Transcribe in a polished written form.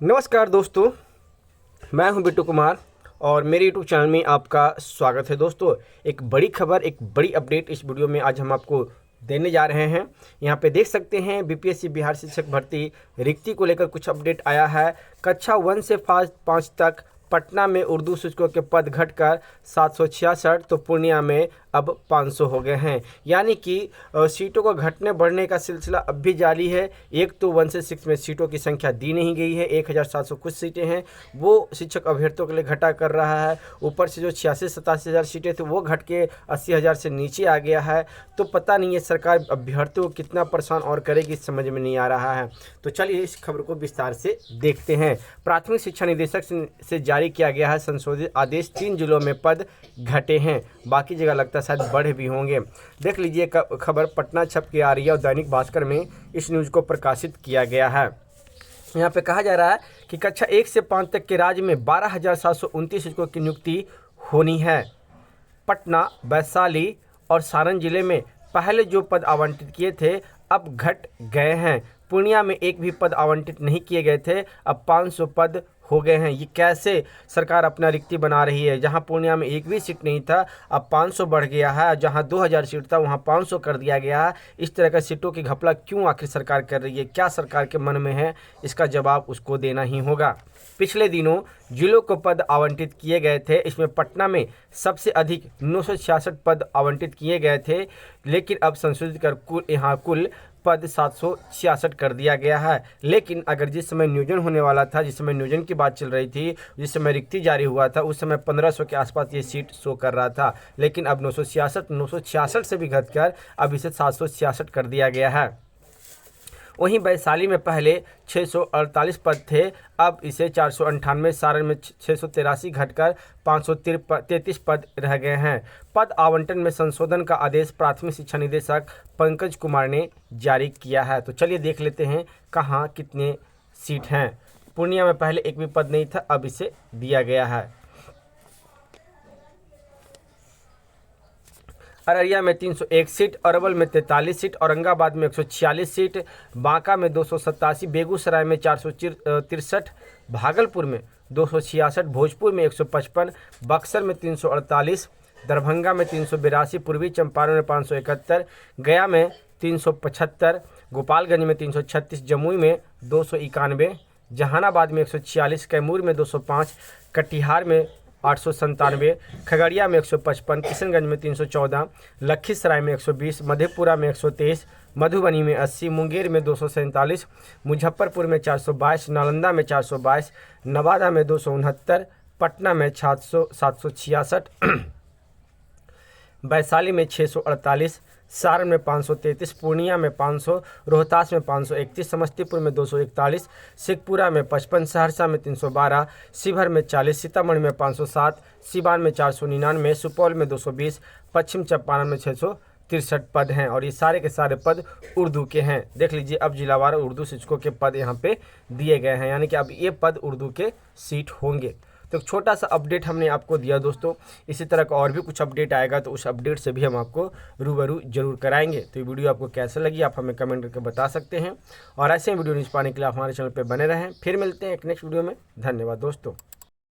नमस्कार दोस्तों, मैं हूं बिट्टू कुमार और मेरे यूट्यूब चैनल में आपका स्वागत है। दोस्तों, एक बड़ी खबर, एक बड़ी अपडेट इस वीडियो में आज हम आपको देने जा रहे हैं। यहां पे देख सकते हैं बीपीएससी बिहार शिक्षक भर्ती रिक्ति को लेकर कुछ अपडेट आया है। कक्षा 1 से 5 तक पटना में उर्दू शिक्षकों के पद घटकर 766 तो पूर्णिया में अब 500 हो गए हैं। यानी कि सीटों को घटने बढ़ने का सिलसिला अब भी जारी है। एक तो 1 से 6 में सीटों की संख्या दी नहीं गई है, 1700 कुछ सीटें हैं वो शिक्षक अभ्यर्थियों के लिए घटा कर रहा है। ऊपर से जो 86-87 हज़ार सीटें थी वो घट के 80,000 से नीचे आ गया है। तो पता नहीं है सरकार अभ्यर्थियों को कितना परेशान और करेगी, समझ में नहीं आ रहा है। तो चलिए इस खबर को विस्तार से देखते हैं। प्राथमिक शिक्षा निदेशक से जारी किया गया है संशोधित आदेश। 3 जिलों में पद घटे हैं, बाकी जगह लगता है शायद बढ़े भी होंगे। देख लीजिए खबर पटना छप के आ रही है और दैनिक भास्कर में इस न्यूज़ को प्रकाशित किया गया है। यहाँ पे कहा जा रहा है कि कक्षा 1 से 5 तक के राज्य में 12,729 शिक्षकों की नियुक्ति होनी है। पटना, वैशाली और सारण जिले में पहले जो पद आवंटित किए थे अब घट गए हैं। पूर्णिया में एक भी पद आवंटित नहीं किए गए थे, अब 500 पद हो गए हैं। ये कैसे सरकार अपना रिक्ति बना रही है? जहां पूर्णिया में एक भी सीट नहीं था अब 500 बढ़ गया है, जहां 2000 सीट था वहां 500 कर दिया गया है। इस तरह का सीटों की घपला क्यों आखिर सरकार कर रही है? क्या सरकार के मन में है? इसका जवाब उसको देना ही होगा। पिछले दिनों जिलों को पद आवंटित किए गए थे, इसमें पटना में सबसे अधिक 966 पद आवंटित किए गए थे, लेकिन अब संशोधित कर यहाँ कुल पद 766 कर दिया गया है। लेकिन अगर जिस समय नियोजन होने वाला था, जिस समय नियोजन की बात चल रही थी, जिस समय रिक्ति जारी हुआ था, उस समय 1500 के आसपास ये सीट शो कर रहा था। लेकिन अब 966 से भी घटकर अब इसे 766 कर दिया गया है। वहीं वैशाली में पहले 648 पद थे, अब इसे 498, सारण में 683 घटकर 533 पद रह गए हैं। पद आवंटन में संशोधन का आदेश प्राथमिक शिक्षा निदेशक पंकज कुमार ने जारी किया है। तो चलिए देख लेते हैं कहाँ कितने सीट हैं। पूर्णिया में पहले एक भी पद नहीं था, अब इसे दिया गया है। अररिया में 301 सीट, अरवल में 43 सीट, औरंगाबाद में 146 सीट, बांका में 287, बेगूसराय में 463, भागलपुर में 266, भोजपुर में 155, बक्सर में 348, दरभंगा में 382, पूर्वी चंपारण में 571, गया में 375, गोपालगंज में 336, जमुई में 291, जहानाबाद में 146, कैमूर में 205, कटिहार में 897, खगड़िया में 155, किशनगंज में 314, लखीसराय में 120, मधेपुरा में 123, मधुबनी में 80, मुंगेर में 247, मुजफ्फरपुर में 422, नालंदा में 422, नवादा में 269, पटना में 766, वैशाली में 648, सारण में 533, पूर्णिया में 500, रोहतास में 531, समस्तीपुर में 241, शेखपुरा में 55, सहरसा में 312, शिवहर में 40, सीतामढ़ी में 507, सिवान में 499, सुपौल में 220, पश्चिम चंपारण में 663 पद हैं और ये सारे के सारे पद उर्दू के हैं। देख लीजिए अब जिलावार उर्दू शिक्षकों के पद यहाँ पे दिए गए हैं, यानी कि अब ये पद उर्दू के सीट होंगे। तो एक छोटा सा अपडेट हमने आपको दिया दोस्तों। इसी तरह का और भी कुछ अपडेट आएगा तो उस अपडेट से भी हम आपको रूबरू जरूर कराएंगे। तो ये वीडियो आपको कैसा लगी आप हमें कमेंट करके बता सकते हैं और ऐसे वीडियो न्यूज़ पाने के लिए आप हमारे चैनल पर बने रहें। फिर मिलते हैं एक नेक्स्ट वीडियो में। धन्यवाद दोस्तों।